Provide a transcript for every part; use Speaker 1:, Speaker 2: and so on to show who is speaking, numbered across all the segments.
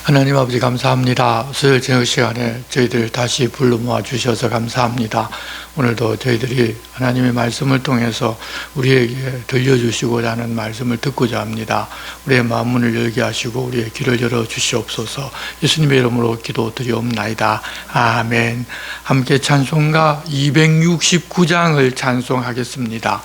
Speaker 1: 하나님 아버지 감사합니다. 수요일 저녁 시간에 저희들 다시 불러 모아 주셔서 감사합니다. 오늘도 저희들이 하나님의 말씀을 통해서 우리에게 들려주시고자 하는 말씀을 듣고자 합니다. 우리의 마음문을 열게 하시고 우리의 귀를 열어 주시옵소서. 예수님의 이름으로 기도드리옵나이다. 아멘. 함께 찬송가 269장을 찬송하겠습니다.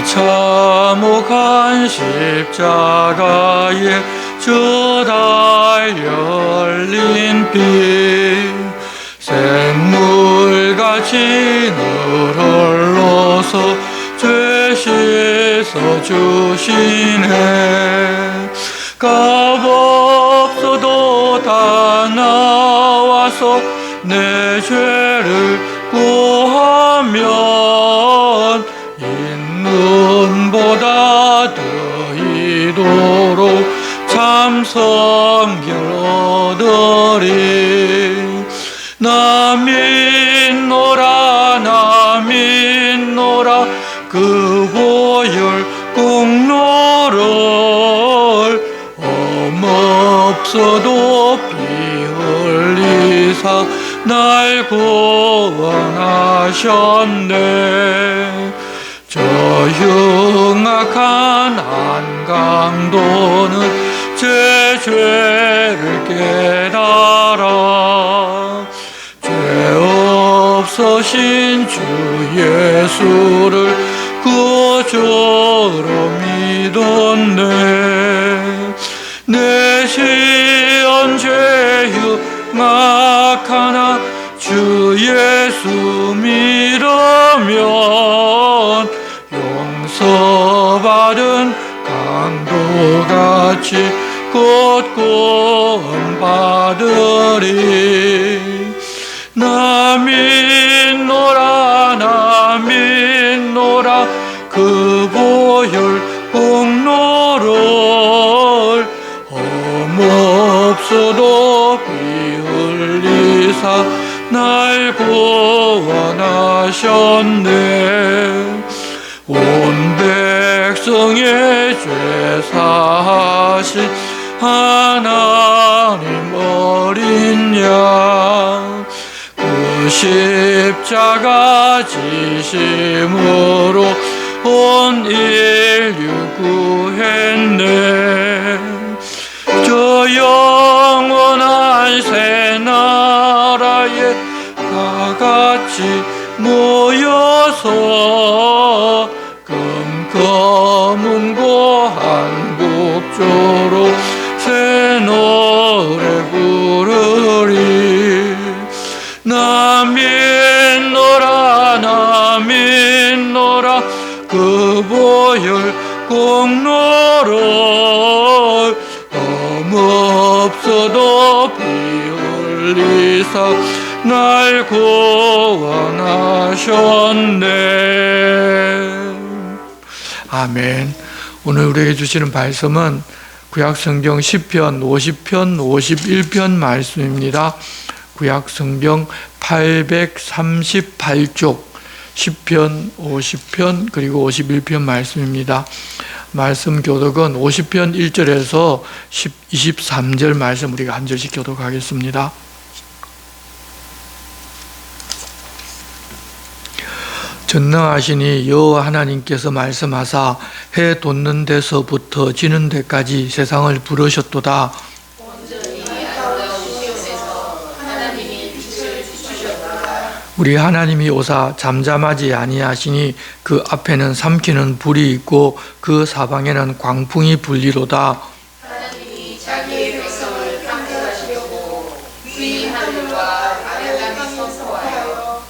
Speaker 1: 참혹한 십자가에 저 달 열린 피 샘물같이 늘 흘러서 죄 씻어 주시네. 값없어도 다 나와서 내 죄를 구하면 눈보다 더 이도록 참 성결 얻으리. 나 믿노라 나 믿노라 그 보혈 공로를 엄없어도 피 흘리사 날 구원하셨네. 저 흉악한 한강도는 제 죄를 깨달아 죄 없으신 주 예수를 구주로 믿었네. 내 시험 죄 흉악하나 주 예수 믿으면 용서받은 강도같이 곧 구원받으리. 나 믿노라 나 믿노라 그 보혈 공로를 험없어도 피 흘리사 날 구원하셨네. 온 백성의 죄 사하신 하나님 어린 양 그 십자가 지심으로 온 인류 구했네. 저 영원한 새 나라에 다 같이 모여서 검은 고한국조로 새 노래 부르리. 나 믿노라 나 믿노라 그 보혈 공로를 험없어도 피 흘리사 날 구원하셨네. 아멘. 오늘 우리에게 주시는 말씀은 구약성경 10편, 50편, 51편 말씀입니다. 구약성경 838쪽 10편, 50편, 그리고 51편 말씀입니다. 말씀 교독은 50편 1절에서 23절 말씀 우리가 한 절씩 교독하겠습니다. 전능하시니 여호와 하나님께서 말씀하사 해 돋는 데서부터 지는 데까지 세상을 부르셨도다. 우리 하나님이 오사 잠잠하지 아니하시니 그 앞에는 삼키는 불이 있고 그 사방에는 광풍이 불리로다.
Speaker 2: 하나님이 자기의 백성을 강대하시려고 위 하늘과 아래 땅이 선포하여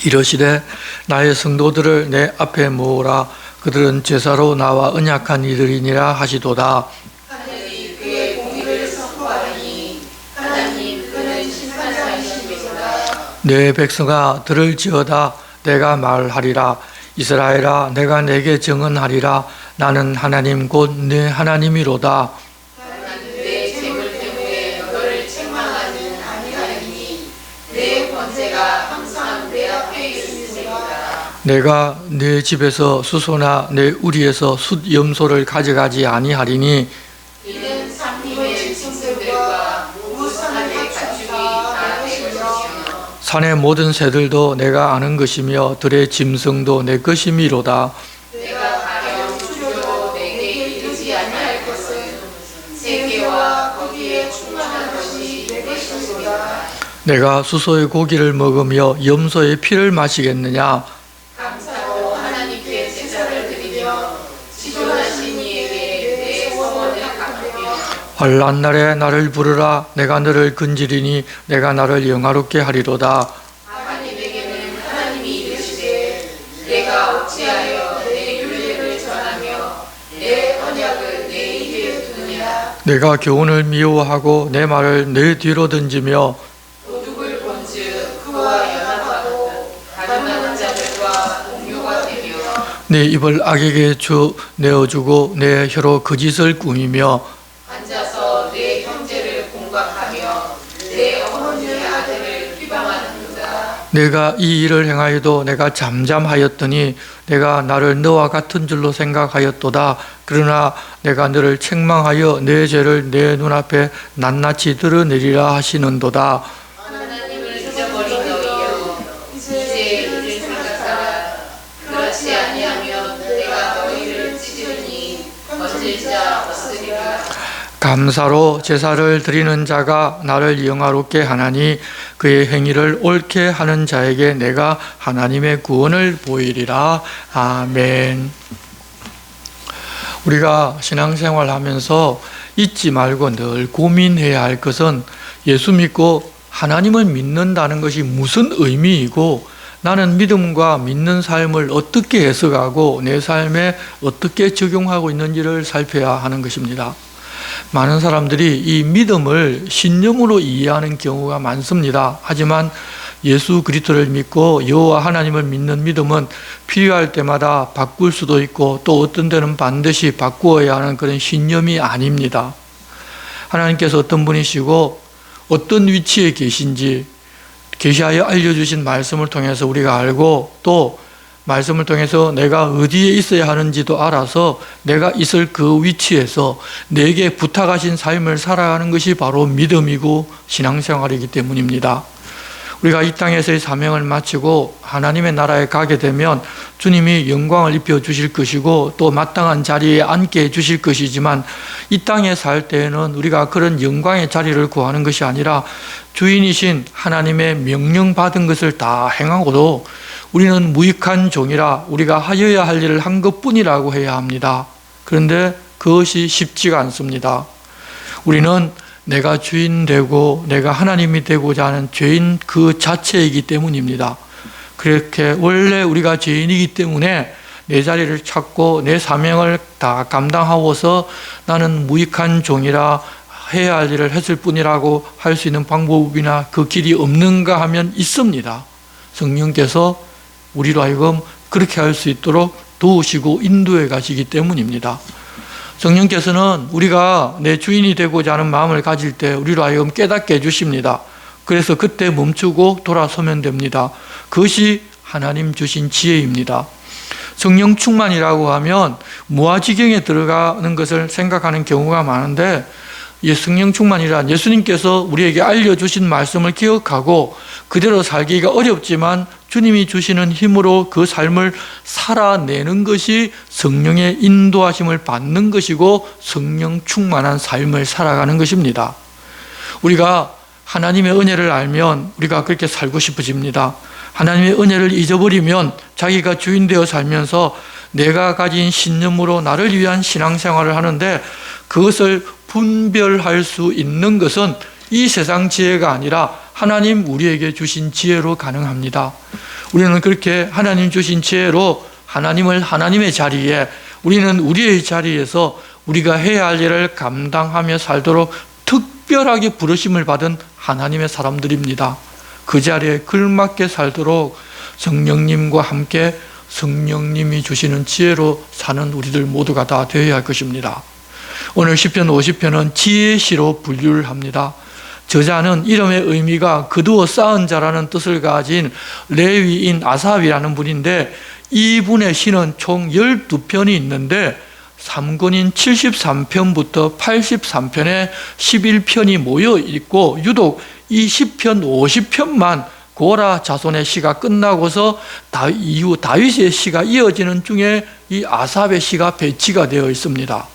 Speaker 1: 이러시되 나의 성도들을 내 앞에 모으라. 그들은 제사로 나와 언약한 이들이니라 하시도다.
Speaker 2: 하늘이 그의 공의를 선포하니 하나님 그는 심판자이심이로다.
Speaker 1: 내 백성아 들을지어다. 내가 말하리라. 이스라엘아 내가 내게 증언하리라. 나는 하나님 곧 내 하나님이로다.
Speaker 2: 나는 내 재물 때문에 너를 책망하는 아니하리니 내 번제가 항상 내 앞에 있음이니라.
Speaker 1: 내가 내 집에서 수소나 내 우리에서 숫 염소를 가져가지 아니하리니
Speaker 2: 이는 산림의 짐승들과 우산의 가축이 다 내 것이며
Speaker 1: 산의 모든 새들도 내가 아는 것이며 들의 짐승도 내 것이미로다.
Speaker 2: 내가 가령 주려도 내게 이르지 아니할 것은 세계와 거기에 충만한 것이 내 것이니라.
Speaker 1: 내가 수소의 고기를 먹으며 염소의 피를 마시겠느냐?
Speaker 2: 감사로 하나님께 제사를 드리며 지존하신 이에게 내 소원을 갚으며
Speaker 1: 환난 날에 나를 부르라. 내가 너를 근지리니 내가 나를 영화롭게 하리로다.
Speaker 2: 하나님에게는 하나님이 이르시되 내가 어찌하여 내 율례를 전하며 내 언약을 내 입에 두느냐.
Speaker 1: 내가 교훈을 미워하고 내 말을 내 뒤로 던지며
Speaker 2: 도둑을 본즉 그와 연합하고 가늠하는 자들과 동료가 되며
Speaker 1: 내 입을 악에게 내어주고 내 혀로 거짓을 꾸미며
Speaker 2: 앉아서 내 형제를 공박하며 내 어머니의 아들을 비방하는도다.
Speaker 1: 내가 이 일을 행하여도 내가 잠잠하였더니 내가 나를 너와 같은 줄로 생각하였도다. 그러나 내가 너를 책망하여 내 죄를 내 눈앞에 낱낱이 드러내리라 하시는도다.
Speaker 2: 하나님을 잊어버린 너희여 이제 이를 생각하라. 그렇지 아니하면 내가 너희를 찢으니 건질 자 없으리라.
Speaker 1: 감사로 제사를 드리는 자가 나를 영화롭게 하나니 그의 행위를 옳게 하는 자에게 내가 하나님의 구원을 보이리라. 아멘. 우리가 신앙생활 하면서 잊지 말고 늘 고민해야 할 것은 예수 믿고 하나님을 믿는다는 것이 무슨 의미이고 나는 믿음과 믿는 삶을 어떻게 해석하고 내 삶에 어떻게 적용하고 있는지를 살펴야 하는 것입니다. 많은 사람들이 이 믿음을 신념으로 이해하는 경우가 많습니다. 하지만 예수 그리스도를 믿고 여호와 하나님을 믿는 믿음은 필요할 때마다 바꿀 수도 있고 또 어떤 때는 반드시 바꾸어야 하는 그런 신념이 아닙니다. 하나님께서 어떤 분이시고 어떤 위치에 계신지 계시하여 알려주신 말씀을 통해서 우리가 알고 또 말씀을 통해서 내가 어디에 있어야 하는지도 알아서 내가 있을 그 위치에서 내게 부탁하신 삶을 살아가는 것이 바로 믿음이고 신앙생활이기 때문입니다. 우리가 이 땅에서의 사명을 마치고 하나님의 나라에 가게 되면 주님이 영광을 입혀주실 것이고 또 마땅한 자리에 앉게 해주실 것이지만 이 땅에 살 때에는 우리가 그런 영광의 자리를 구하는 것이 아니라 주인이신 하나님의 명령받은 것을 다 행하고도 우리는 무익한 종이라 우리가 하여야 할 일을 한 것뿐이라고 해야 합니다. 그런데 그것이 쉽지가 않습니다. 우리는 내가 주인 되고 내가 하나님이 되고자 하는 죄인 그 자체이기 때문입니다. 그렇게 원래 우리가 죄인이기 때문에 내 자리를 찾고 내 사명을 다 감당하고서 나는 무익한 종이라 해야 할 일을 했을 뿐이라고 할 수 있는 방법이나 그 길이 없는가 하면 있습니다. 성령께서 우리로 하여금 그렇게 할 수 있도록 도우시고 인도해 가시기 때문입니다. 성령께서는 우리가 내 주인이 되고자 하는 마음을 가질 때 우리로 하여금 깨닫게 해주십니다. 그래서 그때 멈추고 돌아서면 됩니다. 그것이 하나님 주신 지혜입니다. 성령 충만이라고 하면 무아지경에 들어가는 것을 생각하는 경우가 많은데 성령 충만이란 예수님께서 우리에게 알려주신 말씀을 기억하고 그대로 살기가 어렵지만 주님이 주시는 힘으로 그 삶을 살아내는 것이 성령의 인도하심을 받는 것이고 성령 충만한 삶을 살아가는 것입니다. 우리가 하나님의 은혜를 알면 우리가 그렇게 살고 싶어집니다. 하나님의 은혜를 잊어버리면 자기가 주인 되어 살면서 내가 가진 신념으로 나를 위한 신앙생활을 하는데 그것을 분별할 수 있는 것은 이 세상 지혜가 아니라 하나님 우리에게 주신 지혜로 가능합니다. 우리는 그렇게 하나님 주신 지혜로 하나님을 하나님의 자리에 우리는 우리의 자리에서 우리가 해야 할 일을 감당하며 살도록 특별하게 부르심을 받은 하나님의 사람들입니다. 그 자리에 걸맞게 살도록 성령님과 함께 성령님이 주시는 지혜로 사는 우리들 모두가 다 되어야 할 것입니다. 오늘 시편 50편은 지혜의 시로 분류를 합니다. 저자는 이름의 의미가 거두어 쌓은 자라는 뜻을 가진 레위인 아삽이라는 분인데, 이분의 시는 총 12편이 있는데 3권인 73편부터 83편에 11편이 모여 있고, 유독 이 10편, 50편만 고라 자손의 시가 끝나고서 이후 다윗의 시가 이어지는 중에 이 아삽의 시가 배치가 되어 있습니다.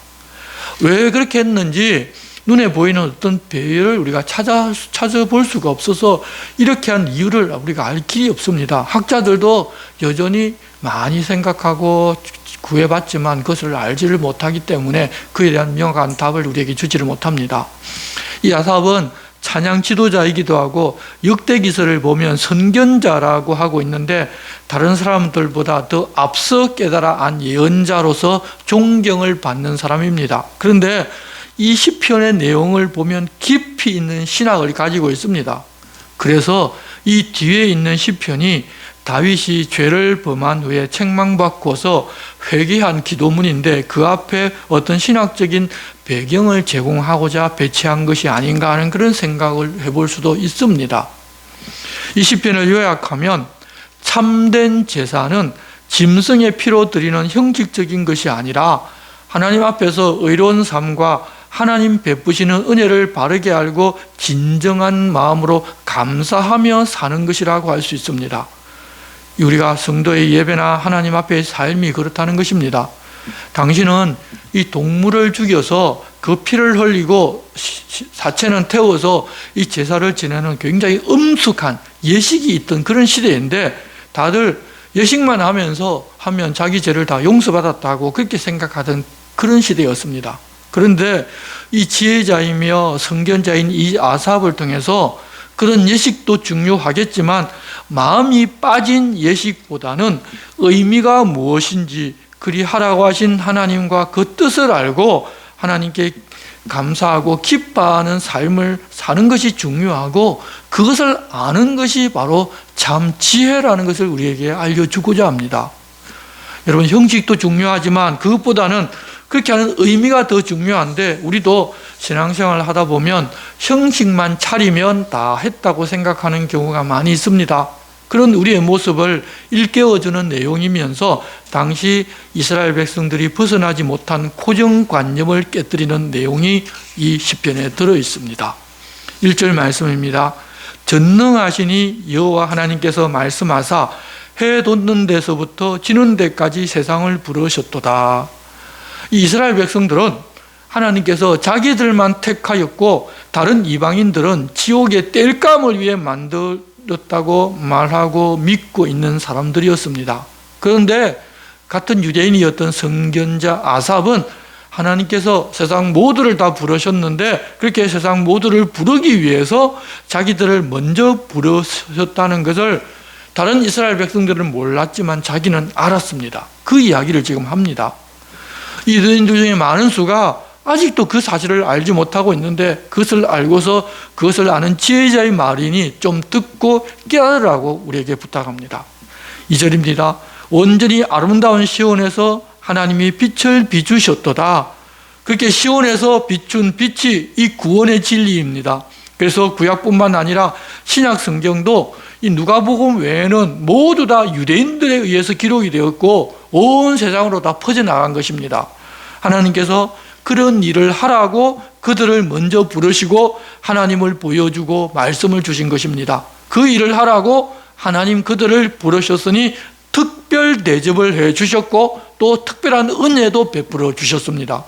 Speaker 1: 왜 그렇게 했는지 눈에 보이는 어떤 배열을 우리가 찾아볼 수가 없어서 이렇게 한 이유를 우리가 알 길이 없습니다. 학자들도 여전히 많이 생각하고 구해봤지만 그것을 알지를 못하기 때문에 그에 대한 명확한 답을 우리에게 주지를 못합니다. 이 아삽은 찬양 지도자이기도 하고 역대기서를 보면 선견자라고 하고 있는데, 다른 사람들보다 더 앞서 깨달아 안 예언자로서 존경을 받는 사람입니다. 그런데 이 시편의 내용을 보면 깊이 있는 신학을 가지고 있습니다. 그래서 이 뒤에 있는 시편이 다윗이 죄를 범한 후에 책망받고서 회개한 기도문인데, 그 앞에 어떤 신학적인 배경을 제공하고자 배치한 것이 아닌가 하는 그런 생각을 해볼 수도 있습니다. 이 시편을 요약하면, 참된 제사는 짐승의 피로 드리는 형식적인 것이 아니라 하나님 앞에서 의로운 삶과 하나님 베푸시는 은혜를 바르게 알고 진정한 마음으로 감사하며 사는 것이라고 할 수 있습니다. 우리가 성도의 예배나 하나님 앞의 삶이 그렇다는 것입니다. 당신은 이 동물을 죽여서 그 피를 흘리고 사체는 태워서 이 제사를 지내는 굉장히 엄숙한 예식이 있던 그런 시대인데, 다들 예식만 하면 자기 죄를 다 용서받았다고 그렇게 생각하던 그런 시대였습니다. 그런데 이 지혜자이며 선견자인 이 아삽을 통해서 그런 예식도 중요하겠지만 마음이 빠진 예식보다는 의미가 무엇인지 그리하라고 하신 하나님과 그 뜻을 알고 하나님께 감사하고 기뻐하는 삶을 사는 것이 중요하고, 그것을 아는 것이 바로 참 지혜라는 것을 우리에게 알려주고자 합니다. 여러분, 형식도 중요하지만 그것보다는 그렇게 하는 의미가 더 중요한데, 우리도 신앙생활을 하다 보면 형식만 차리면 다 했다고 생각하는 경우가 많이 있습니다. 그런 우리의 모습을 일깨워주는 내용이면서 당시 이스라엘 백성들이 벗어나지 못한 고정관념을 깨뜨리는 내용이 이 시편에 들어 있습니다. 1절 말씀입니다. 전능하시니 여호와 하나님께서 말씀하사 해 돋는 데서부터 지는 데까지 세상을 부르셨도다. 이 이스라엘 백성들은 하나님께서 자기들만 택하였고 다른 이방인들은 지옥의 땔감을 위해 만들었다고 말하고 믿고 있는 사람들이었습니다. 그런데 같은 유대인이었던 선견자 아삽은 하나님께서 세상 모두를 다 부르셨는데, 그렇게 세상 모두를 부르기 위해서 자기들을 먼저 부르셨다는 것을 다른 이스라엘 백성들은 몰랐지만 자기는 알았습니다. 그 이야기를 지금 합니다. 유대인들 중에 많은 수가 아직도 그 사실을 알지 못하고 있는데, 그것을 알고서 그것을 아는 지혜자의 말이니 좀 듣고 깨달으라고 우리에게 부탁합니다. 2절입니다. 온전히 아름다운 시온에서 하나님이 빛을 비추셨도다. 그렇게 시온에서 비춘 빛이 이 구원의 진리입니다. 그래서 구약뿐만 아니라 신약 성경도 이 누가복음 외에는 모두 다 유대인들에 의해서 기록이 되었고 온 세상으로 다 퍼져나간 것입니다. 하나님께서 그런 일을 하라고 그들을 먼저 부르시고 하나님을 보여주고 말씀을 주신 것입니다. 그 일을 하라고 하나님 그들을 부르셨으니 특별 대접을 해 주셨고 또 특별한 은혜도 베풀어 주셨습니다.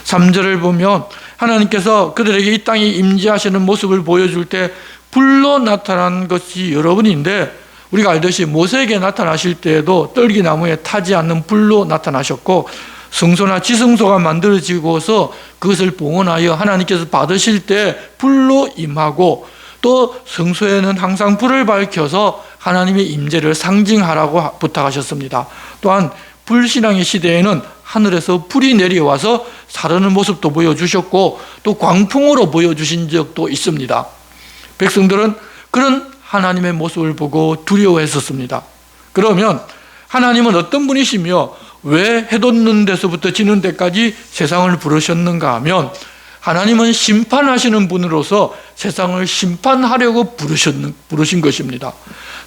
Speaker 1: 3절을 보면 하나님께서 그들에게 이 땅에 임재하시는 모습을 보여줄 때 불로 나타난 것이 여러분인데, 우리가 알듯이 모세에게 나타나실 때에도 떨기나무에 타지 않는 불로 나타나셨고, 성소나 지성소가 만들어지고서 그것을 봉헌하여 하나님께서 받으실 때 불로 임하고, 또 성소에는 항상 불을 밝혀서 하나님의 임재를 상징하라고 부탁하셨습니다. 또한 불신앙의 시대에는 하늘에서 불이 내려와서 사르는 모습도 보여주셨고 또 광풍으로 보여주신 적도 있습니다. 백성들은 그런 하나님의 모습을 보고 두려워했었습니다. 그러면 하나님은 어떤 분이시며 왜 해 돋는 데서부터 지는 데까지 세상을 부르셨는가 하면 하나님은 심판하시는 분으로서 세상을 심판하려고 부르신 것입니다.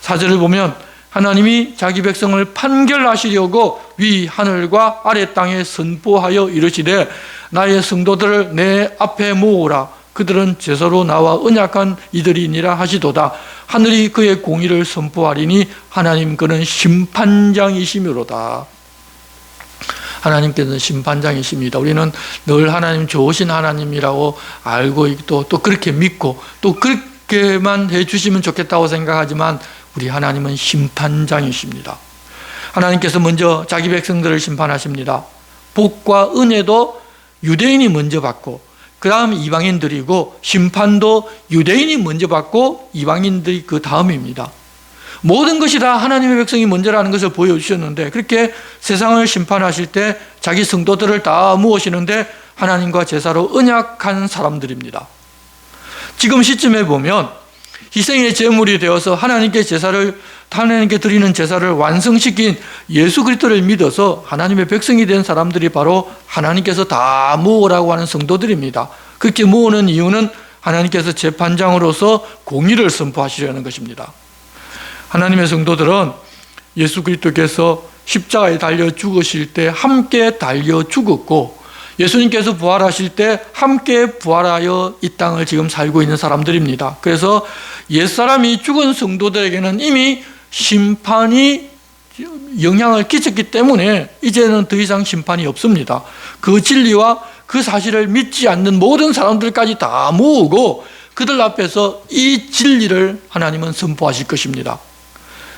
Speaker 1: 4절을 보면 하나님이 자기 백성을 판결하시려고 위 하늘과 아래 땅에 선포하여 이르시되 나의 성도들을 내 앞에 모으라. 그들은 제사로 나와 언약한 이들이니라 하시도다. 하늘이 그의 공의를 선포하리니 하나님 그는 심판장이시므로다. 하나님께서는 심판장이십니다. 우리는 늘 하나님 좋으신 하나님이라고 알고 또 그렇게 믿고 또 그렇게만 해주시면 좋겠다고 생각하지만 우리 하나님은 심판장이십니다. 하나님께서 먼저 자기 백성들을 심판하십니다. 복과 은혜도 유대인이 먼저 받고 그 다음 이방인들이고 심판도 유대인이 먼저 받고 이방인들이 그 다음입니다. 모든 것이 다 하나님의 백성이 먼저라는 것을 보여주셨는데 그렇게 세상을 심판하실 때 자기 성도들을 다 모으시는데 하나님과 제사로 언약한 사람들입니다. 지금 시점에 보면 희생의 제물이 되어서 하나님께 드리는 제사를 완성시킨 예수 그리스도를 믿어서 하나님의 백성이 된 사람들이 바로 하나님께서 다 모으라고 하는 성도들입니다. 그렇게 모으는 이유는 하나님께서 재판장으로서 공의를 선포하시려는 것입니다. 하나님의 성도들은 예수 그리스도께서 십자가에 달려 죽으실 때 함께 달려 죽었고 예수님께서 부활하실 때 함께 부활하여 이 땅을 지금 살고 있는 사람들입니다. 그래서 옛사람이 죽은 성도들에게는 이미 심판이 영향을 끼쳤기 때문에 이제는 더 이상 심판이 없습니다. 그 진리와 그 사실을 믿지 않는 모든 사람들까지 다 모으고 그들 앞에서 이 진리를 하나님은 선포하실 것입니다.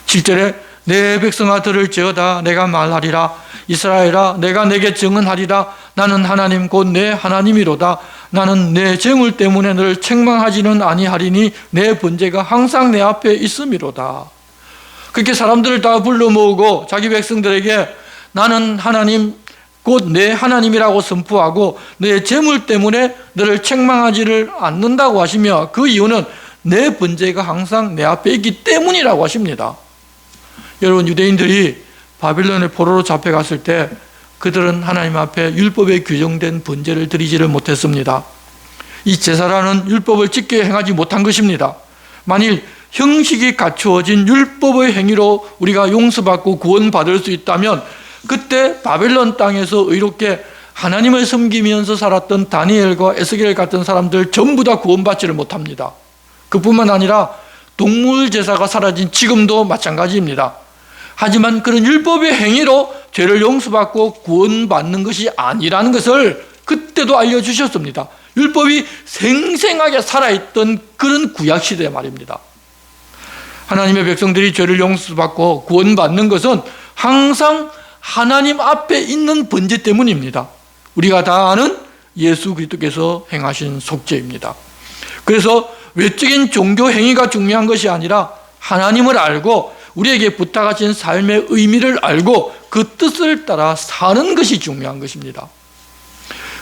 Speaker 1: 7절에 내 백성아 들을지어다 내가 말하리라 이스라엘아 내가 내게 증언하리라 나는 하나님 곧 내 하나님이로다 나는 내 재물 때문에 너를 책망하지는 아니하리니 내 번제가 항상 내 앞에 있음이로다. 그렇게 사람들을 다 불러 모으고 자기 백성들에게 나는 하나님 곧 내 하나님이라고 선포하고 내 재물 때문에 너를 책망하지를 않는다고 하시며 그 이유는 내 번제가 항상 내 앞에 있기 때문이라고 하십니다. 여러분 유대인들이 바빌론의 포로로 잡혀갔을 때 그들은 하나님 앞에 율법에 규정된 번제를 드리지를 못했습니다. 이 제사라는 율법을 지켜 행하지 못한 것입니다. 만일 형식이 갖추어진 율법의 행위로 우리가 용서받고 구원받을 수 있다면 그때 바벨론 땅에서 의롭게 하나님을 섬기면서 살았던 다니엘과 에스겔 같은 사람들 전부 다 구원받지를 못합니다. 그뿐만 아니라 동물 제사가 사라진 지금도 마찬가지입니다. 하지만 그런 율법의 행위로 죄를 용서받고 구원받는 것이 아니라는 것을 그때도 알려주셨습니다. 율법이 생생하게 살아있던 그런 구약시대 말입니다. 하나님의 백성들이 죄를 용서받고 구원받는 것은 항상 하나님 앞에 있는 번제 때문입니다. 우리가 다 아는 예수 그리스도께서 행하신 속죄입니다. 그래서 외적인 종교 행위가 중요한 것이 아니라 하나님을 알고 우리에게 부탁하신 삶의 의미를 알고 그 뜻을 따라 사는 것이 중요한 것입니다.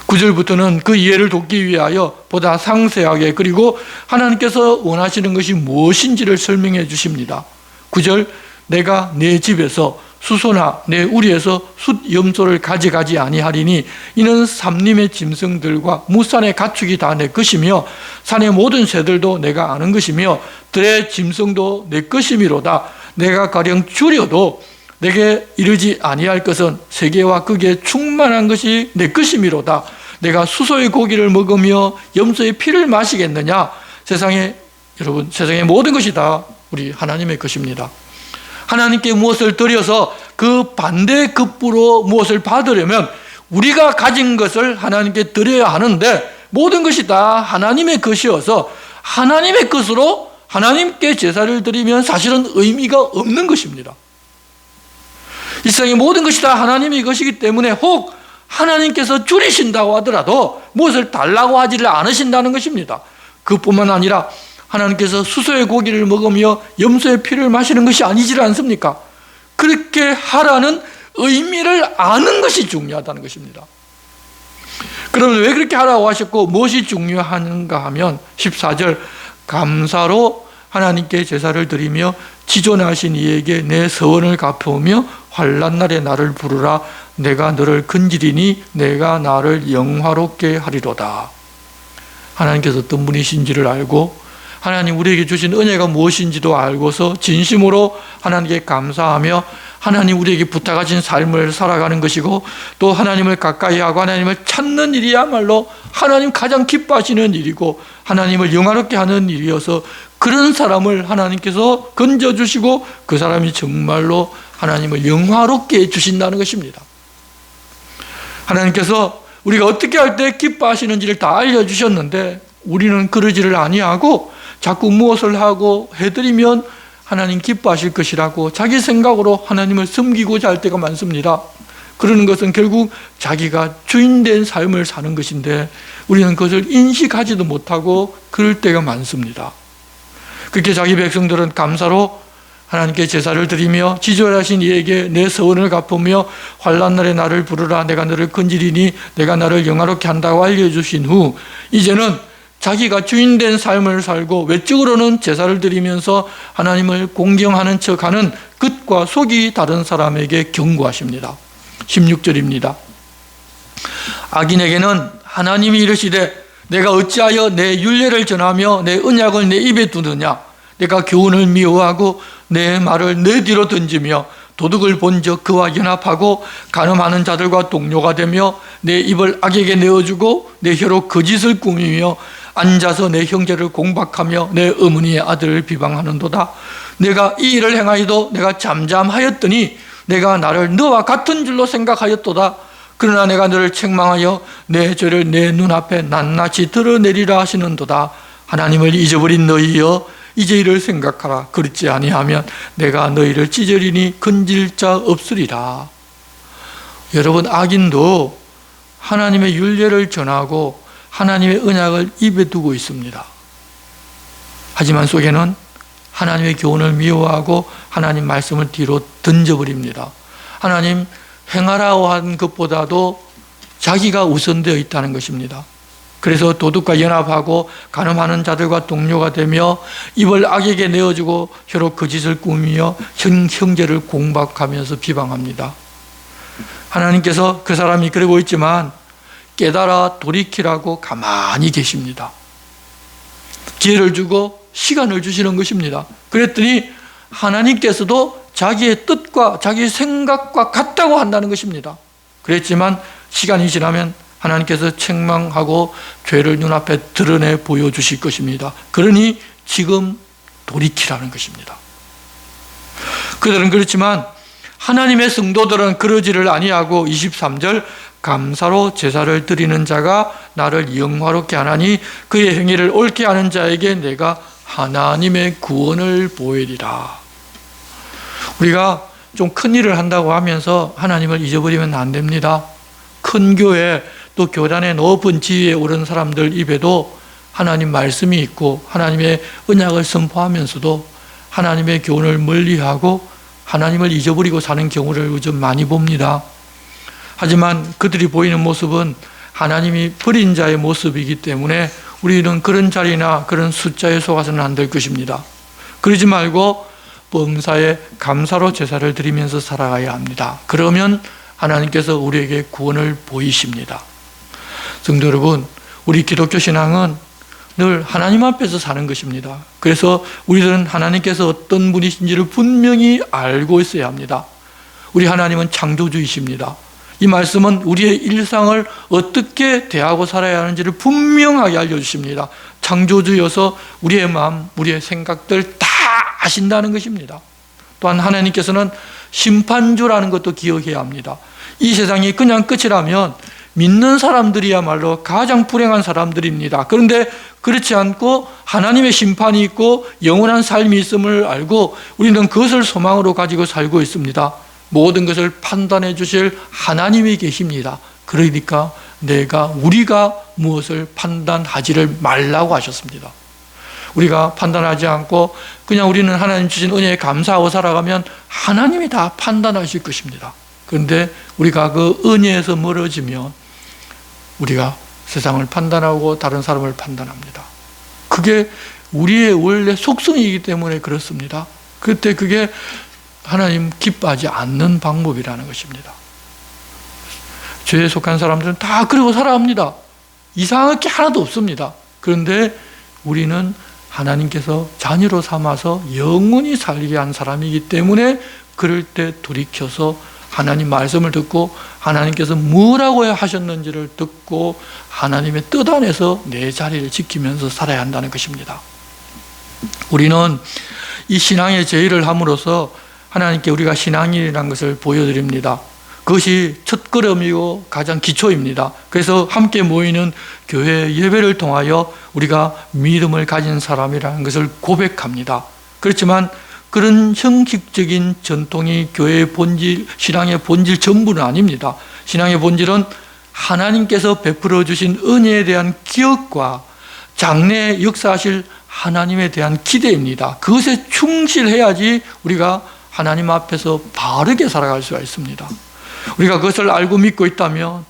Speaker 1: 9절부터는 그 이해를 돕기 위하여 보다 상세하게 그리고 하나님께서 원하시는 것이 무엇인지를 설명해 주십니다. 9절 내가 내 집에서 수소나 내 우리에서 숫 염소를 가져가지 아니하리니 이는 삼림의 짐승들과 무산의 가축이 다 내 것이며 산의 모든 새들도 내가 아는 것이며 들의 짐승도 내 것이미로다. 내가 가령 줄여도 내게 이르지 아니할 것은 세계와 극에 충만한 것이 내 것이미로다. 내가 수소의 고기를 먹으며 염소의 피를 마시겠느냐. 여러분 세상의 모든 것이 다 우리 하나님의 것입니다. 하나님께 무엇을 드려서 그 반대급부로 무엇을 받으려면 우리가 가진 것을 하나님께 드려야 하는데 모든 것이 다 하나님의 것이어서 하나님의 것으로 하나님께 제사를 드리면 사실은 의미가 없는 것입니다. 이 세상의 모든 것이 다 하나님의 것이기 때문에 혹 하나님께서 줄이신다고 하더라도 무엇을 달라고 하지를 않으신다는 것입니다. 그뿐만 아니라 하나님께서 수소의 고기를 먹으며 염소의 피를 마시는 것이 아니지 않습니까? 그렇게 하라는 의미를 아는 것이 중요하다는 것입니다. 그러면 왜 그렇게 하라고 하셨고 무엇이 중요한가 하면 14절 감사로 하나님께 제사를 드리며 지존하신 이에게 내 서원을 갚으며 환난 날에 나를 부르라. 내가 너를 건지리니 내가 나를 영화롭게 하리로다. 하나님께서 어떤 분이신지를 알고 하나님 우리에게 주신 은혜가 무엇인지도 알고서 진심으로 하나님께 감사하며 하나님 우리에게 부탁하신 삶을 살아가는 것이고, 또 하나님을 가까이 하고 하나님을 찾는 일이야말로 하나님 가장 기뻐하시는 일이고 하나님을 영화롭게 하는 일이어서, 그런 사람을 하나님께서 건져주시고 그 사람이 정말로 하나님을 영화롭게 해주신다는 것입니다. 하나님께서 우리가 어떻게 할 때 기뻐하시는지를 다 알려주셨는데 우리는 그러지를 아니하고 자꾸 무엇을 하고 해드리면 하나님 기뻐하실 것이라고 자기 생각으로 하나님을 섬기고자 할 때가 많습니다. 그러는 것은 결국 자기가 주인된 삶을 사는 것인데 우리는 그것을 인식하지도 못하고 그럴 때가 많습니다. 그렇게 자기 백성들은 감사로 하나님께 제사를 드리며 지존하신 이에게 내 서원을 갚으며 환난 날에 나를 부르라. 내가 너를 건지리니 내가 나를 영화롭게 한다고 알려주신 후 이제는 자기가 주인된 삶을 살고 외적으로는 제사를 드리면서 하나님을 공경하는 척하는 겉과 속이 다른 사람에게 경고하십니다. 16절입니다. 악인에게는 하나님이 이르시되 내가 어찌하여 내 율례를 전하며 내 언약을 내 입에 두느냐. 내가 교훈을 미워하고 내 말을 내 뒤로 던지며 도둑을 본적 그와 연합하고 간음하는 자들과 동료가 되며 내 입을 악에게 내어주고 내 혀로 거짓을 꾸미며 앉아서 내 형제를 공박하며 내 어머니의 아들을 비방하는도다. 내가 이 일을 행하여도 내가 잠잠하였더니 내가 나를 너와 같은 줄로 생각하였도다. 그러나 내가 너를 책망하여 내 죄를 내 눈앞에 낱낱이 드러내리라 하시는도다. 하나님을 잊어버린 너희여 이제 이를 생각하라. 그렇지 아니하면 내가 너희를 찢으리니 건질 자 없으리라. 여러분, 악인도 하나님의 율례를 전하고 하나님의 언약을 입에 두고 있습니다. 하지만 속에는 하나님의 교훈을 미워하고 하나님 말씀을 뒤로 던져버립니다. 하나님 행하라고 한 것보다도 자기가 우선되어 있다는 것입니다. 그래서 도둑과 연합하고 간음하는 자들과 동료가 되며 입을 악에게 내어주고 혀로 거짓을 꾸미며 형제를 공박하면서 비방합니다. 하나님께서 그 사람이 그러고 있지만 깨달아 돌이키라고 가만히 계십니다. 기회를 주고 시간을 주시는 것입니다. 그랬더니 하나님께서도 자기의 뜻과 자기의 생각과 같다고 한다는 것입니다. 그랬지만 시간이 지나면 하나님께서 책망하고 죄를 눈앞에 드러내 보여주실 것입니다. 그러니 지금 돌이키라는 것입니다. 그들은 그렇지만 하나님의 성도들은 그러지를 아니하고 23절 감사로 제사를 드리는 자가 나를 영화롭게 하나니 그의 행위를 옳게 하는 자에게 내가 하나님의 구원을 보이리라. 우리가 좀 큰 일을 한다고 하면서 하나님을 잊어버리면 안 됩니다. 큰 교회 또 교단의 높은 지위에 오른 사람들 입에도 하나님 말씀이 있고 하나님의 언약을 선포하면서도 하나님의 교훈을 멀리하고 하나님을 잊어버리고 사는 경우를 요즘 많이 봅니다. 하지만 그들이 보이는 모습은 하나님이 버린 자의 모습이기 때문에 우리는 그런 자리나 그런 숫자에 속아서는 안 될 것입니다. 그러지 말고 범사에 감사로 제사를 드리면서 살아가야 합니다. 그러면 하나님께서 우리에게 구원을 보이십니다. 성도 여러분, 우리 기독교 신앙은 늘 하나님 앞에서 사는 것입니다. 그래서 우리들은 하나님께서 어떤 분이신지를 분명히 알고 있어야 합니다. 우리 하나님은 창조주이십니다. 이 말씀은 우리의 일상을 어떻게 대하고 살아야 하는지를 분명하게 알려주십니다. 창조주여서 우리의 마음, 우리의 생각들 다 아신다는 것입니다. 또한 하나님께서는 심판주라는 것도 기억해야 합니다. 이 세상이 그냥 끝이라면 믿는 사람들이야말로 가장 불행한 사람들입니다. 그런데 그렇지 않고 하나님의 심판이 있고 영원한 삶이 있음을 알고 우리는 그것을 소망으로 가지고 살고 있습니다. 모든 것을 판단해 주실 하나님이 계십니다. 그러니까 우리가 무엇을 판단하지를 말라고 하셨습니다. 우리가 판단하지 않고 그냥 우리는 하나님 주신 은혜에 감사하고 살아가면 하나님이 다 판단하실 것입니다. 그런데 우리가 그 은혜에서 멀어지면 우리가 세상을 판단하고 다른 사람을 판단합니다. 그게 우리의 원래 속성이기 때문에 그렇습니다. 그때 그게 하나님 기뻐하지 않는 방법이라는 것입니다. 죄에 속한 사람들은 다 그러고 살아갑니다. 이상할 게 하나도 없습니다. 그런데 우리는 하나님께서 자녀로 삼아서 영원히 살게 한 사람이기 때문에 그럴 때 돌이켜서 하나님 말씀을 듣고 하나님께서 뭐라고 하셨는지를 듣고 하나님의 뜻 안에서 내 자리를 지키면서 살아야 한다는 것입니다. 우리는 이 신앙의 제의를 함으로써 하나님께 우리가 신앙인이라는 것을 보여드립니다. 그것이 첫걸음이고 가장 기초입니다. 그래서 함께 모이는 교회 예배를 통하여 우리가 믿음을 가진 사람이라는 것을 고백합니다. 그렇지만 그런 형식적인 전통이 교회의 본질, 신앙의 본질 전부는 아닙니다. 신앙의 본질은 하나님께서 베풀어 주신 은혜에 대한 기억과 장래에 역사하실 하나님에 대한 기대입니다. 그것에 충실해야지 우리가 하나님 앞에서 바르게 살아갈 수가 있습니다. 우리가 그것을 알고 믿고 있다면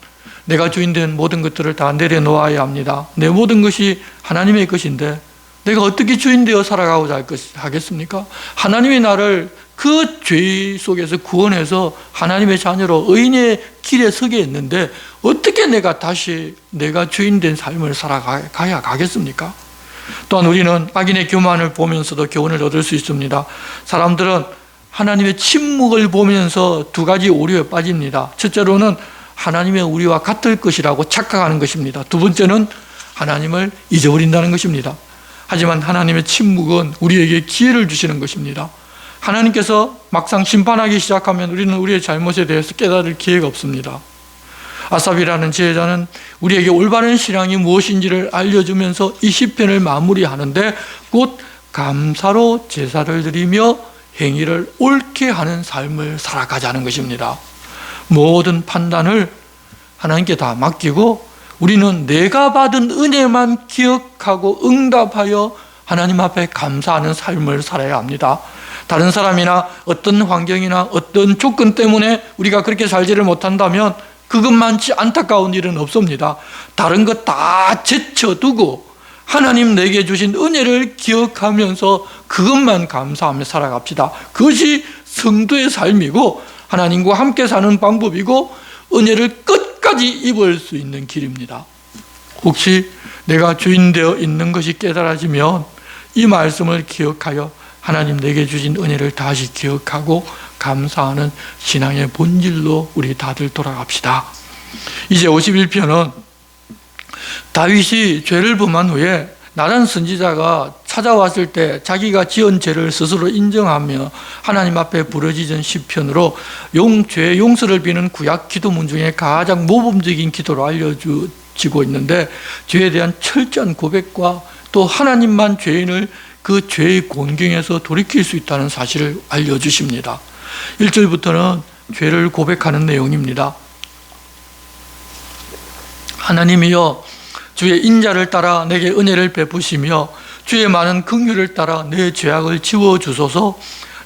Speaker 1: 내가 주인된 모든 것들을 다 내려놓아야 합니다. 내 모든 것이 하나님의 것인데 내가 어떻게 주인 되어 살아가고자 하겠습니까? 하나님이 나를 그 죄 속에서 구원해서 하나님의 자녀로 의인의 길에 서게 했는데 어떻게 내가 다시 내가 주인 된 삶을 살아가야 가겠습니까? 또한 우리는 악인의 교만을 보면서도 교훈을 얻을 수 있습니다. 사람들은 하나님의 침묵을 보면서 두 가지 오류에 빠집니다. 첫째로는 하나님의 우리와 같을 것이라고 착각하는 것입니다. 두 번째는 하나님을 잊어버린다는 것입니다. 하지만 하나님의 침묵은 우리에게 기회를 주시는 것입니다. 하나님께서 막상 심판하기 시작하면 우리는 우리의 잘못에 대해서 깨달을 기회가 없습니다. 아삽이라는 지혜자는 우리에게 올바른 신앙이 무엇인지를 알려주면서 이 시편을 마무리하는데 곧 감사로 제사를 드리며 행위를 옳게 하는 삶을 살아가자는 것입니다. 모든 판단을 하나님께 다 맡기고 우리는 내가 받은 은혜만 기억하고 응답하여 하나님 앞에 감사하는 삶을 살아야 합니다. 다른 사람이나 어떤 환경이나 어떤 조건 때문에 우리가 그렇게 살지를 못한다면 그것만치 안타까운 일은 없습니다. 다른 것 다 제쳐두고 하나님 내게 주신 은혜를 기억하면서 그것만 감사하며 살아갑시다. 그것이 성도의 삶이고 하나님과 함께 사는 방법이고 은혜를 끝까지 입을 수 있는 길입니다. 혹시 내가 주인 되어 있는 것이 깨달아지면 이 말씀을 기억하여 하나님 내게 주신 은혜를 다시 기억하고 감사하는 신앙의 본질로 우리 다들 돌아갑시다. 이제 51편은 다윗이 죄를 범한 후에 나단 선지자가 찾아왔을 때 자기가 지은 죄를 스스로 인정하며 하나님 앞에 부르짖은 시편으로 죄의 용서를 비는 구약 기도문 중에 가장 모범적인 기도로 알려지고 있는데 죄에 대한 철저한 고백과 또 하나님만 죄인을 그 죄의 곤경에서 돌이킬 수 있다는 사실을 알려주십니다. 1절부터는 죄를 고백하는 내용입니다. 하나님이여 주의 인자를 따라 내게 은혜를 베푸시며 주의 많은 긍휼을 따라 내 죄악을 지워주소서.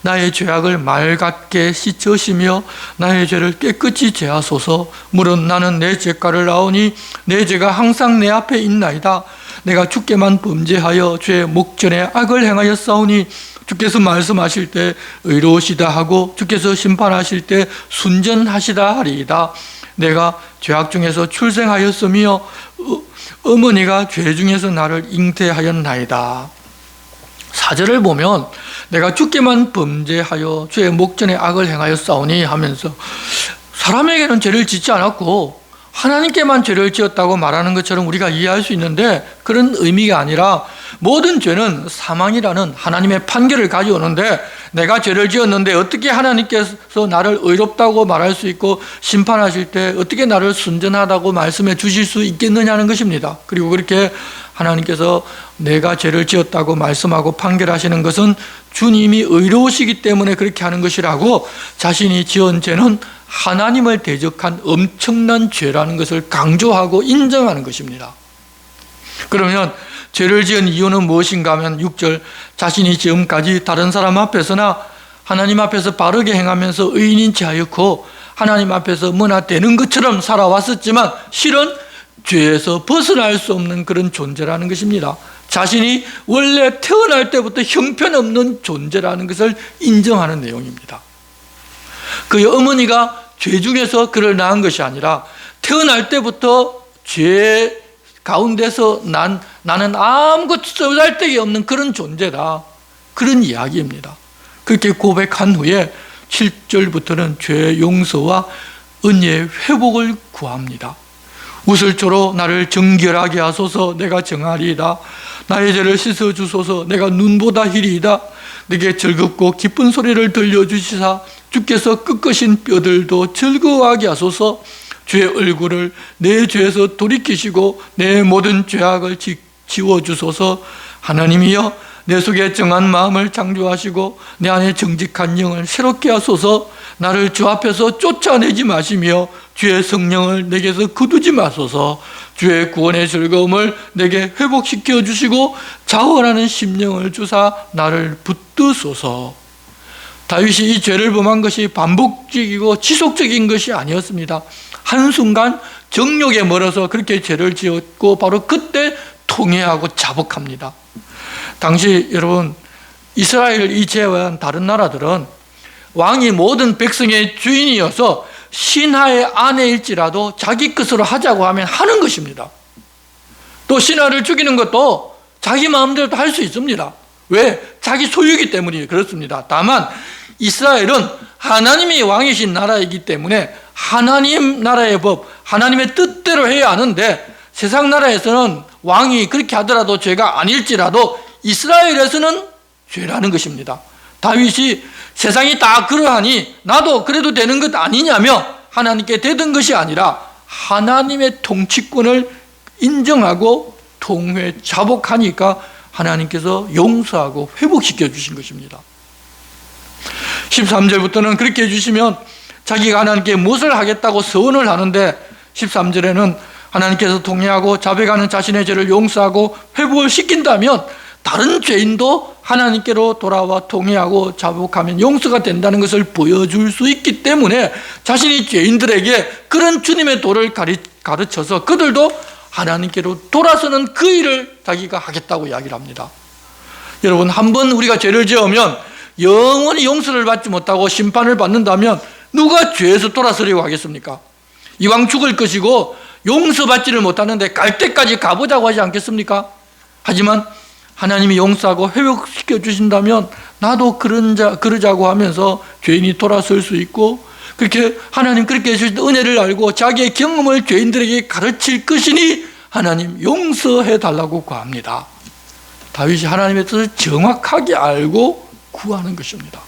Speaker 1: 나의 죄악을 맑게 씻으시며 나의 죄를 깨끗이 제하소서. 물은 나는 내 죄가를 아오니 내 죄가 항상 내 앞에 있나이다. 내가 주께만 범죄하여 죄의 목전에 악을 행하였사오니 주께서 말씀하실 때 의로우시다 하고 주께서 심판하실 때 순전하시다 하리이다. 내가 죄악 중에서 출생하였으며 어머니가 죄 중에서 나를 잉태하였나이다. 4절을 보면 내가 주께만 범죄하여 주의 목전에 악을 행하였사오니 하면서 사람에게는 죄를 짓지 않았고 하나님께만 죄를 지었다고 말하는 것처럼 우리가 이해할 수 있는데 그런 의미가 아니라 모든 죄는 사망이라는 하나님의 판결을 가져오는데 내가 죄를 지었는데 어떻게 하나님께서 나를 의롭다고 말할 수 있고 심판하실 때 어떻게 나를 순전하다고 말씀해 주실 수 있겠느냐는 것입니다. 그리고 그렇게 하나님께서 내가 죄를 지었다고 말씀하고 판결하시는 것은 주님이 의로우시기 때문에 그렇게 하는 것이라고 자신이 지은 죄는 하나님을 대적한 엄청난 죄라는 것을 강조하고 인정하는 것입니다. 그러면 죄를 지은 이유는 무엇인가 하면 6절 자신이 지금까지 다른 사람 앞에서나 하나님 앞에서 바르게 행하면서 의인인 체하였고 하나님 앞에서 뭐나 되는 것처럼 살아왔었지만 실은 죄에서 벗어날 수 없는 그런 존재라는 것입니다. 자신이 원래 태어날 때부터 형편없는 존재라는 것을 인정하는 내용입니다. 그 어머니가 죄 중에서 그를 낳은 것이 아니라 태어날 때부터 죄 가운데서 나는 아무것도 쓰잘데기 없는 그런 존재다. 그런 이야기입니다. 그렇게 고백한 후에 7절부터는 죄 용서와 은혜의 회복을 구합니다. 우슬초로 나를 정결하게 하소서. 내가 정하리이다. 나의 죄를 씻어주소서. 내가 눈보다 희리이다. 내게 즐겁고 기쁜 소리를 들려주시사 주께서 꺾으신 뼈들도 즐거워하게 하소서. 주의 얼굴을 내 죄에서 돌이키시고 내 모든 죄악을 지워주소서. 하나님이여, 내 속에 정한 마음을 창조하시고 내 안에 정직한 영을 새롭게 하소서. 나를 주 앞에서 쫓아내지 마시며 주의 성령을 내게서 거두지 마소서. 주의 구원의 즐거움을 내게 회복시켜 주시고 자원하는 심령을 주사 나를 붙드소서. 다윗이 이 죄를 범한 것이 반복적이고 지속적인 것이 아니었습니다. 한순간 정욕에 멀어서 그렇게 죄를 지었고 바로 그때 통회하고 자복합니다. 당시 여러분, 이스라엘 이 제외한 다른 나라들은 왕이 모든 백성의 주인이어서 신하의 아내일지라도 자기 것으로 하자고 하면 하는 것입니다. 또 신하를 죽이는 것도 자기 마음대로 할 수 있습니다. 왜? 자기 소유이기 때문이 그렇습니다. 다만 이스라엘은 하나님이 왕이신 나라이기 때문에 하나님 나라의 법, 하나님의 뜻대로 해야 하는데, 세상 나라에서는 왕이 그렇게 하더라도 죄가 아닐지라도 이스라엘에서는 죄라는 것입니다. 다윗이 세상이 다 그러하니 나도 그래도 되는 것 아니냐며 하나님께 대든 것이 아니라 하나님의 통치권을 인정하고 통회 자복하니까 하나님께서 용서하고 회복시켜 주신 것입니다. 13절부터는 그렇게 해주시면 자기가 하나님께 무엇을 하겠다고 서원을 하는데, 13절에는 하나님께서 통회하고 자백하는 자신의 죄를 용서하고 회복을 시킨다면 다른 죄인도 하나님께로 돌아와 통회하고 자복하면 용서가 된다는 것을 보여줄 수 있기 때문에 자신이 죄인들에게 그런 주님의 도를 가르쳐서 그들도 하나님께로 돌아서는 그 일을 자기가 하겠다고 이야기를 합니다. 여러분, 한번 우리가 죄를 지으면 영원히 용서를 받지 못하고 심판을 받는다면 누가 죄에서 돌아서려고 하겠습니까? 이왕 죽을 것이고 용서받지를 못하는데 갈 때까지 가보자고 하지 않겠습니까? 하지만 하나님이 용서하고 회복시켜 주신다면 나도 그러자고 하면서 죄인이 돌아설 수 있고, 그렇게 하나님 그렇게 해주신 은혜를 알고 자기의 경험을 죄인들에게 가르칠 것이니 하나님 용서해 달라고 구합니다. 다윗이 하나님의 뜻을 정확하게 알고 구하는 것입니다.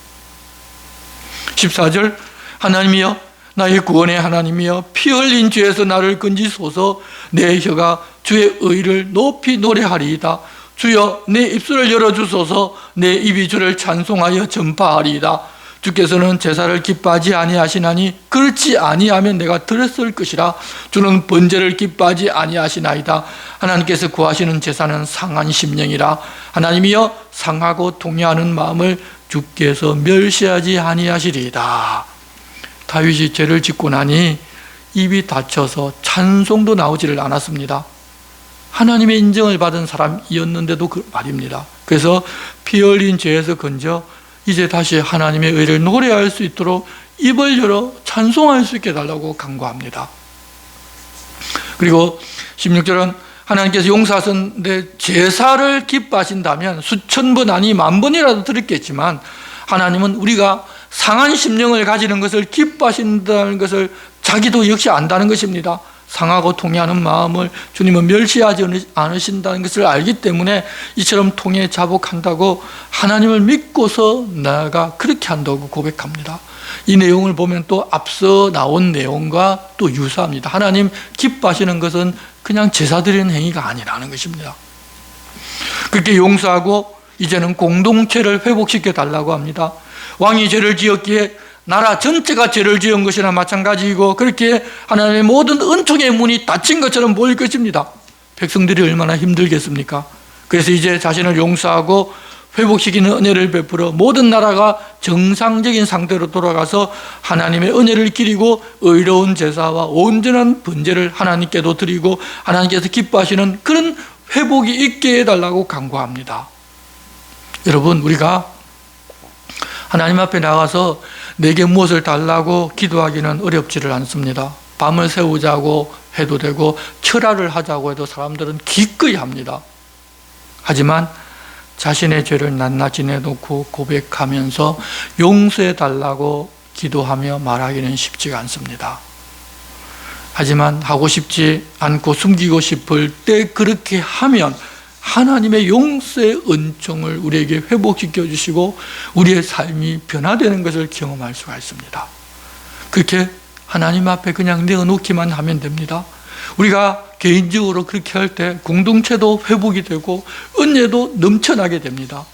Speaker 1: 14절, 하나님이여, 나의 구원의 하나님이여, 피 흘린 죄에서 나를 건지소서. 내 혀가 주의 의를 높이 노래하리이다. 주여, 내 입술을 열어주소서. 내 입이 주를 찬송하여 전파하리이다. 주께서는 제사를 기뻐하지 아니하시나니 그렇지 아니하면 내가 드렸을 것이라. 주는 번제를 기뻐하지 아니하시나이다. 하나님께서 구하시는 제사는 상한 심령이라. 하나님이여, 상하고 통회하는 마음을 주께서 멸시하지 아니하시리이다. 다윗이 죄를 짓고 나니 입이 닫혀서 찬송도 나오지를 않았습니다. 하나님의 인정을 받은 사람이었는데도 그 말입니다. 그래서 피 흘린 죄에서 건져 이제 다시 하나님의 의를 노래할 수 있도록 입을 열어 찬송할 수 있게 해달라고 간구합니다. 그리고 16절은 하나님께서 용서하셨는데 제사를 기뻐하신다면 수천 번 아니 만 번이라도 드렸겠지만 하나님은 우리가 상한 심령을 가지는 것을 기뻐하신다는 것을 자기도 역시 안다는 것입니다. 상하고 통회하는 마음을 주님은 멸시하지 않으신다는 것을 알기 때문에 이처럼 통회 자복한다고 하나님을 믿고서 나아가 그렇게 한다고 고백합니다. 이 내용을 보면 또 앞서 나온 내용과 또 유사합니다. 하나님 기뻐하시는 것은 그냥 제사 드리는 행위가 아니라는 것입니다. 그렇게 용서하고 이제는 공동체를 회복시켜 달라고 합니다. 왕이 죄를 지었기에 나라 전체가 죄를 지은 것이나 마찬가지이고, 그렇게 하나님의 모든 은총의 문이 닫힌 것처럼 보일 것입니다. 백성들이 얼마나 힘들겠습니까? 그래서 이제 자신을 용서하고 회복시키는 은혜를 베풀어 모든 나라가 정상적인 상태로 돌아가서 하나님의 은혜를 기리고 의로운 제사와 온전한 번제를 하나님께도 드리고 하나님께서 기뻐하시는 그런 회복이 있게 해달라고 간구합니다. 여러분, 우리가 하나님 앞에 나가서 내게 무엇을 달라고 기도하기는 어렵지를 않습니다. 밤을 새우자고 해도 되고 철야를 하자고 해도 사람들은 기꺼이 합니다. 하지만 자신의 죄를 낱낱이 내놓고 고백하면서 용서해 달라고 기도하며 말하기는 쉽지가 않습니다. 하지만 하고 싶지 않고 숨기고 싶을 때 그렇게 하면 하나님의 용서의 은총을 우리에게 회복시켜 주시고 우리의 삶이 변화되는 것을 경험할 수가 있습니다. 그렇게 하나님 앞에 그냥 내어놓기만 하면 됩니다. 우리가 개인적으로 그렇게 할 때 공동체도 회복이 되고 은혜도 넘쳐나게 됩니다.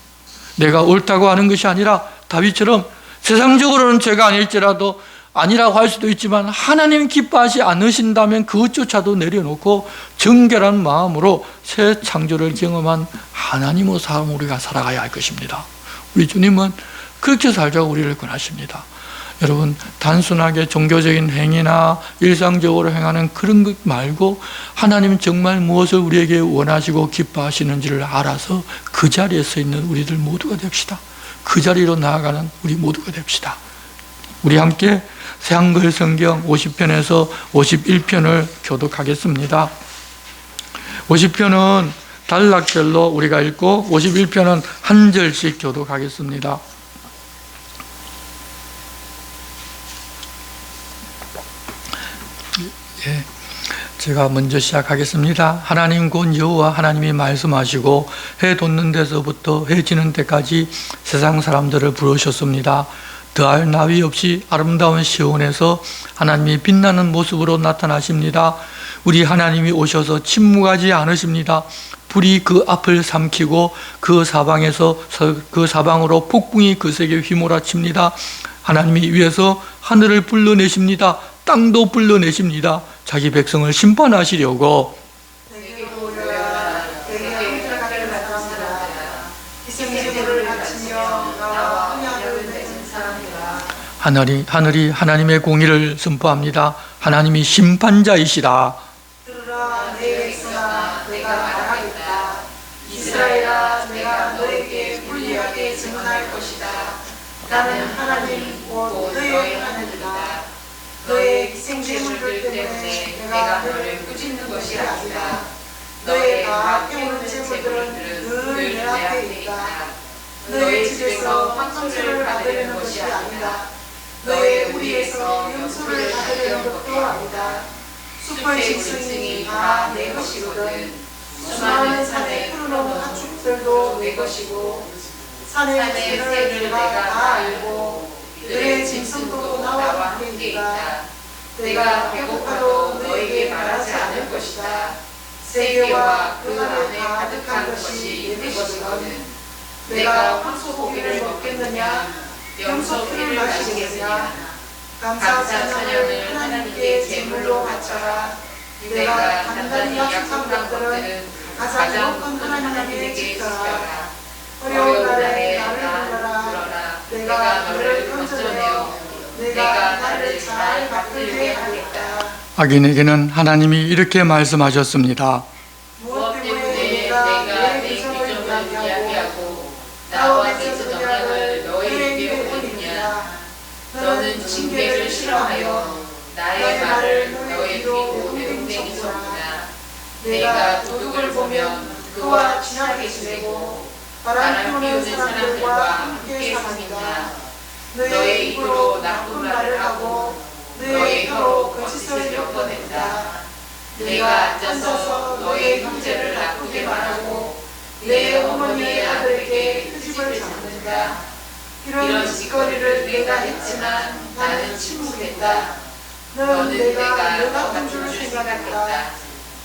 Speaker 1: 내가 옳다고 하는 것이 아니라 다윗처럼 세상적으로는 죄가 아닐지라도 아니라고 할 수도 있지만 하나님 기뻐하지 않으신다면 그것조차도 내려놓고 정결한 마음으로 새 창조를 경험한 하나님의 삶을 우리가 살아가야 할 것입니다. 우리 주님은 그렇게 살자고 우리를 권하십니다. 여러분, 단순하게 종교적인 행위나 일상적으로 행하는 그런 것 말고 하나님은 정말 무엇을 우리에게 원하시고 기뻐하시는지를 알아서 그 자리에 서 있는 우리들 모두가 됩시다. 그 자리로 나아가는 우리 모두가 됩시다. 우리 함께 새한글 성경 50편에서 51편을 교독하겠습니다. 50편은 단락별로 우리가 읽고 51편은 한 절씩 교독하겠습니다. 제가 먼저 시작하겠습니다. 하나님 곧 여호와 하나님이 말씀하시고 해 돋는 데서부터 해 지는 때까지 세상 사람들을 부르셨습니다. 더할 나위 없이 아름다운 시온에서 하나님이 빛나는 모습으로 나타나십니다. 우리 하나님이 오셔서 침묵하지 않으십니다. 불이 그 앞을 삼키고 그 사방으로 폭풍이 그세게 휘몰아칩니다. 하나님이 위에서 하늘을 불러내십니다. 땅도 불러내십니다. 자기 백성을 심판하시려고 하늘이 하나님의 공의를 선포합니다. 하나님이 심판자이시라.
Speaker 2: 들으라 내 백성아 내가 말하겠다. 이스라엘아 내가 너에게 불리하게 증언할 것이다. 나는 하나님 곧 너의 하나님이다. 너의 희생제물들 때문에 내가 너를 꾸짖는 것이 아니다. 너의 다 깨우는 제물들은 늘 내 앞에 있다. 너의 집에서 황소제를 받으려는 것이 아니다. 너의 우리에서 용서를 받으려는 것도 아니다. 숲의 짐승이 다 내 것이거든. 수많은 산의 푸르른 가축들도 내 것이고 산의 새를 내가 다 알고 너의 짐승도 나와 함께 있다. 내가 배고파도 너에게 말하지 않을 것이다. 세계와 그 안에 가득한 것이 내 것이거든. 내가 황소 고기를 먹겠느냐 염소 피를 마시겠느냐. 감사 찬양을 하나님께 제물로 바쳐라. 내가 단단히 약속한 것들은 가장 높은 하나님에게 지켜라. 어려운 날에 나를 불러라. 내가 너를 건져내어 내가 나를 잘 바꾸게 하겠다.
Speaker 1: 악인에게는 하나님이 이렇게 말씀하셨습니다.
Speaker 2: 무엇 때문에 내가 내 규정을 이야기하고 나와 내 정량을 너희에게 올리느냐. 너는 징계를 싫어하여 나의 말을 너희 귀로 대동댕이 섰구나. 내가 도둑을 보면 그와 친하게 지내고 바람 피우는 사람들과 함께 사니까. 너의 입으로 나쁜 말을 하고 너의 혀로 거짓을 엮어낸다. 내가 앉아서 너의 형제를 나쁘게 말하고 내 어머니의 아들에게 트집을 잡는다. 이런 짓거리를 내가 했지만 나는 침묵했다. 너는 내가 너가 한 줄 생각했다.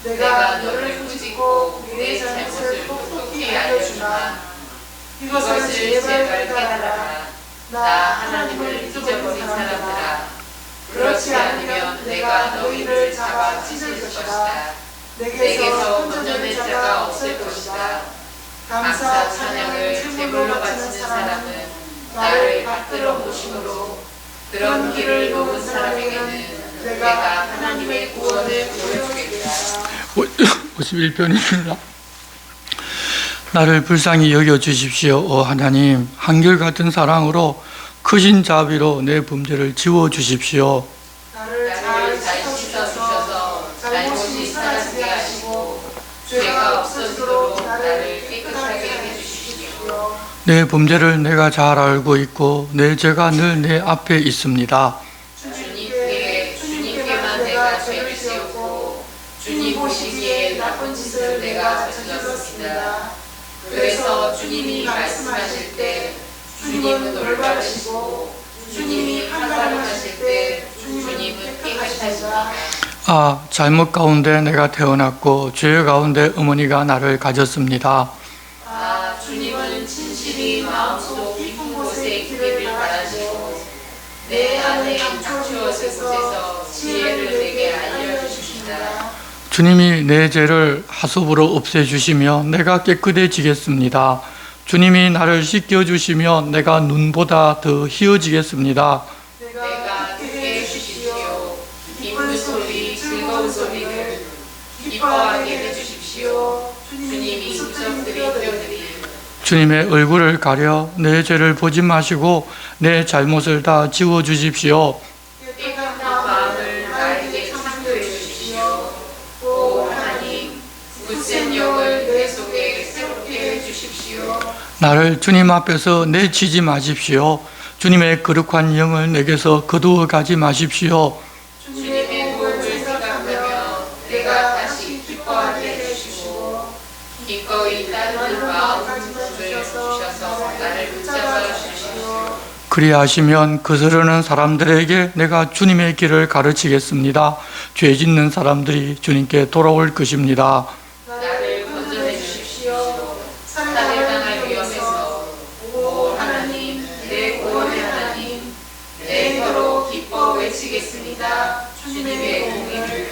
Speaker 2: 내가 너를 꾸짖고 내 잘못을 똑똑히 알려주마. 이것을 제발 깨달아라. 나 하나님을 잊어버린 사람들아. 그렇지 않으면 내가 너희를 잡아 찢을 것이다. 내게서 건져낼 자가 없을 것이다. 감사 찬양을 제물로 바치는 사람은 나를 받들어 모심으로 그런 길을 놓은 사람에게는 내가 하나님의 구원을 보여주겠다.
Speaker 1: 51편입니다. 나를 불쌍히 여겨주십시오. 오 하나님, 한결같은 사랑으로 크신 자비로 내 범죄를 지워주십시오.
Speaker 2: 나를 잘 씻어주셔서 잘못이 사라지게 하시고 죄가 없어지도록 나를 깨끗하게 해주십시오.
Speaker 1: 내 범죄를 내가 잘 알고 있고 내 죄가 늘 내 앞에 있습니다.
Speaker 2: 주님께만 내가 죄를 지었고 주님 보시기에 나쁜 짓을 내가 저질렀습니다. 그래서 주님이 말씀하실 때 주님은 올바르시고 주님이 판단하실 때 주님은 깨끗하시다.
Speaker 1: 아, 잘못 가운데 내가 태어났고 죄 가운데 어머니가 나를 가졌습니다.
Speaker 2: 아, 주님은 진실이 마음속 깊은 곳에 있기를 바라시고 내 안에 감추어진 곳에서 지혜를 내게 알려주십니다.
Speaker 1: 주님이 내 죄를 하수부로 없애주시며 내가 깨끗해지겠습니다. 주님이 나를 씻겨주시며 내가 눈보다 더 희어지겠습니다.
Speaker 2: 내가 듣게 해주십시오. 기쁜 소리, 즐거운 소리를 기뻐하게 해주십시오. 주님이 부적들이 되어드리.
Speaker 1: 주님의 얼굴을 가려 내 죄를 보지 마시고 내 잘못을 다 지워주십시오.
Speaker 2: 깨끗한 마음을 나에게 창조해 주십시오. 오 하나님, 굳센 영을 내 속에 새롭게 해주십시오.
Speaker 1: 나를 주님 앞에서 내치지 마십시오. 주님의 거룩한 영을 내게서 거두어 가지 마십시오.
Speaker 2: 주님의 도움을 생각하며 내가 다시 기뻐하게 해주시고 기꺼이 따르는 마음을 주셔서 나를 붙잡아 주십시오.
Speaker 1: 그리하시면 거스르는 사람들에게 내가 주님의 길을 가르치겠습니다. 죄 짓는 사람들이 주님께 돌아올 것입니다.
Speaker 2: 나를 건져내 주십시오. 사탄에 당할 위험에서 오 하나님, 내 구원의 하나님, 내 혀로 기뻐 외치겠습니다. 주님의 공의를.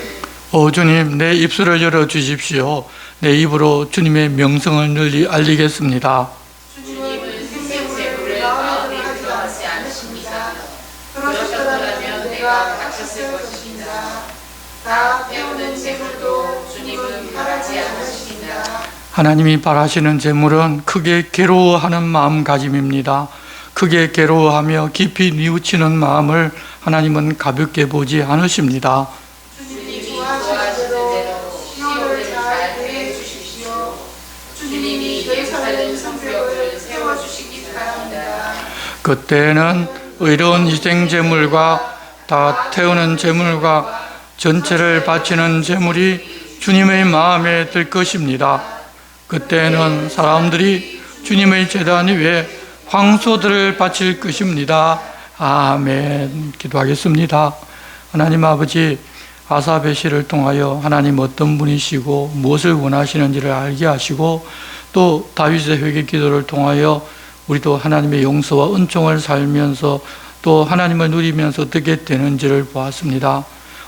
Speaker 1: 오 주님, 내 입술을 열어주십시오. 내 입으로 주님의 명성을 널리 알리겠습니다.
Speaker 2: 주님은 생명제물을 마음에 들어하지 않으십니다. 그러셨더라면 내가 갇혔을 것입니다. 다 배우는 제물도 주님은 바라지 않으십니다.
Speaker 1: 하나님이 바라시는 제물은 크게 괴로워하는 마음가짐입니다. 크게 괴로워하며 깊이 뉘우치는 마음을 하나님은 가볍게 보지 않으십니다.
Speaker 2: 주님이 좋아하시는 대로 시험을 잘 대해 주십시오. 주님이 예루살렘 성벽을 세워주시기 바랍니다.
Speaker 1: 그때는 의로운 희생 제물과 다 태우는 제물과 전체를 바치는 제물이 주님의 마음에 들 것입니다. 그때는 사람들이 주님의 제단 위에 황소들을 바칠 것입니다. 아멘. 기도하겠습니다. 하나님 아버지, 아사베 시를 통하여 하나님 어떤 분이시고 무엇을 원하시는지를 알게 하시고 또 다윗의 회개 기도를 통하여 우리도 하나님의 용서와 은총을 살면서 또 하나님을 누리면서 어떻게 되는지를 보았습니다.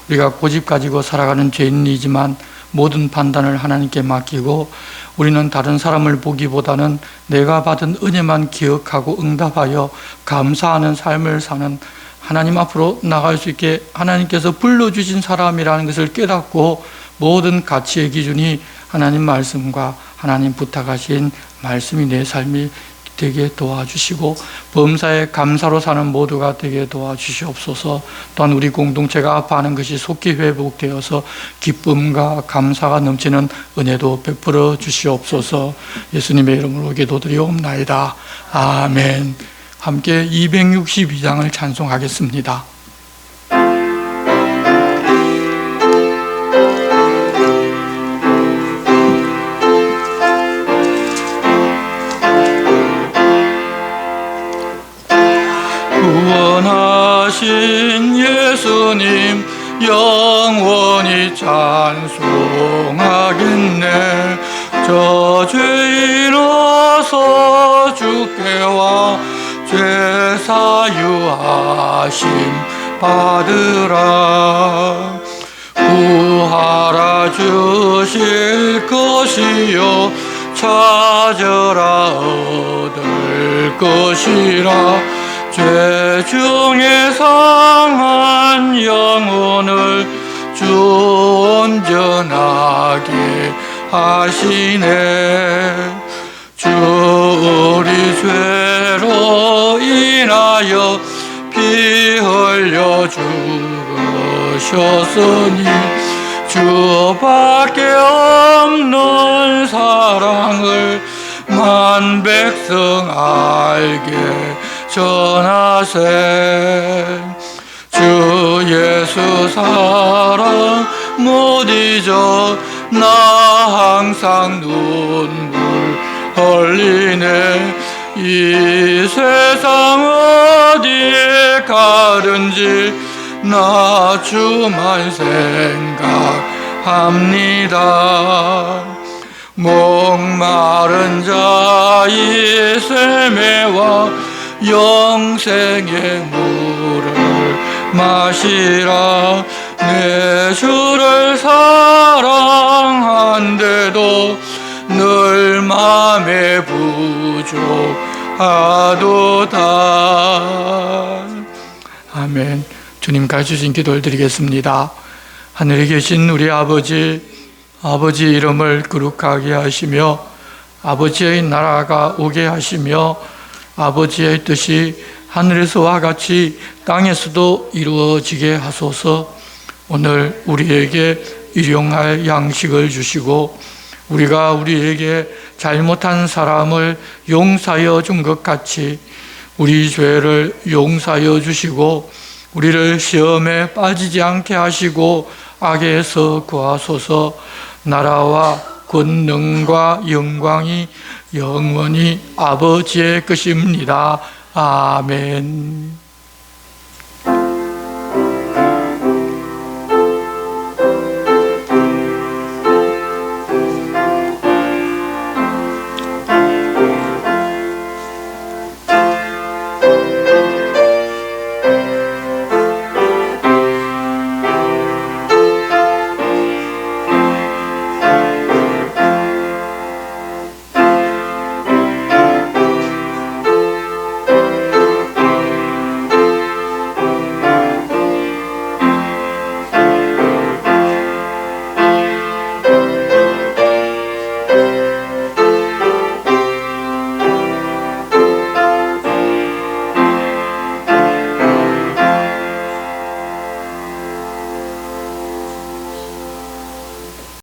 Speaker 1: 우리가 고집 가지고 살아가는 죄인이지만 모든 판단을 하나님께 맡기고 우리는 다른 사람을 보기보다는 내가 받은 은혜만 기억하고 응답하여 감사하는 삶을 사는 하나님 앞으로 나갈 수 있게 하나님께서 불러주신 사람이라는 것을 깨닫고 모든 가치의 기준이 하나님 말씀과 하나님 부탁하신 말씀이 내 삶이 되게 도와주시고 범사에 감사로 사는 모두가 되게 도와주시옵소서. 또한 우리 공동체가 아파하는 것이 속히 회복되어서 기쁨과 감사가 넘치는 은혜도 베풀어 주시옵소서. 예수님의 이름으로 기도드리옵나이다. 아멘. 함께 262장을 찬송하겠습니다. 구원하신 예수님 영원히 찬송하겠네. 저 죄인어서 주께 와 죄 사유하심 받으라. 구하라 주실 것이요 찾으라 얻을 것이라. 죄 중에 상한 영혼을 주 온전하게 하시네. 주 우리 죄로 인하여 주셨으니 주밖에 없는 사랑을 만 백성 알게 전하세. 주 예수 사랑 못 잊어 나 항상 눈물 흘리네. 이 세상 어디에 가든지 나 주만 생각합니다. 목마른 자의 샘에와 영생의 물을 마시라. 내 주를 사랑한데도 늘 맘에 부족하도다. 아멘. 주님 가르쳐주신 기도를 드리겠습니다. 하늘에 계신 우리 아버지 이름을 거룩하게 하시며 아버지의 나라가 오게 하시며 아버지의 뜻이 하늘에서와 같이 땅에서도 이루어지게 하소서. 오늘 우리에게 일용할 양식을 주시고 우리가 우리에게 잘못한 사람을 용서하여 준 것 같이 우리 죄를 용서하여 주시고 우리를 시험에 빠지지 않게 하시고 악에서 구하소서. 나라와 권능과 영광이 영원히 아버지의 것입니다. 아멘.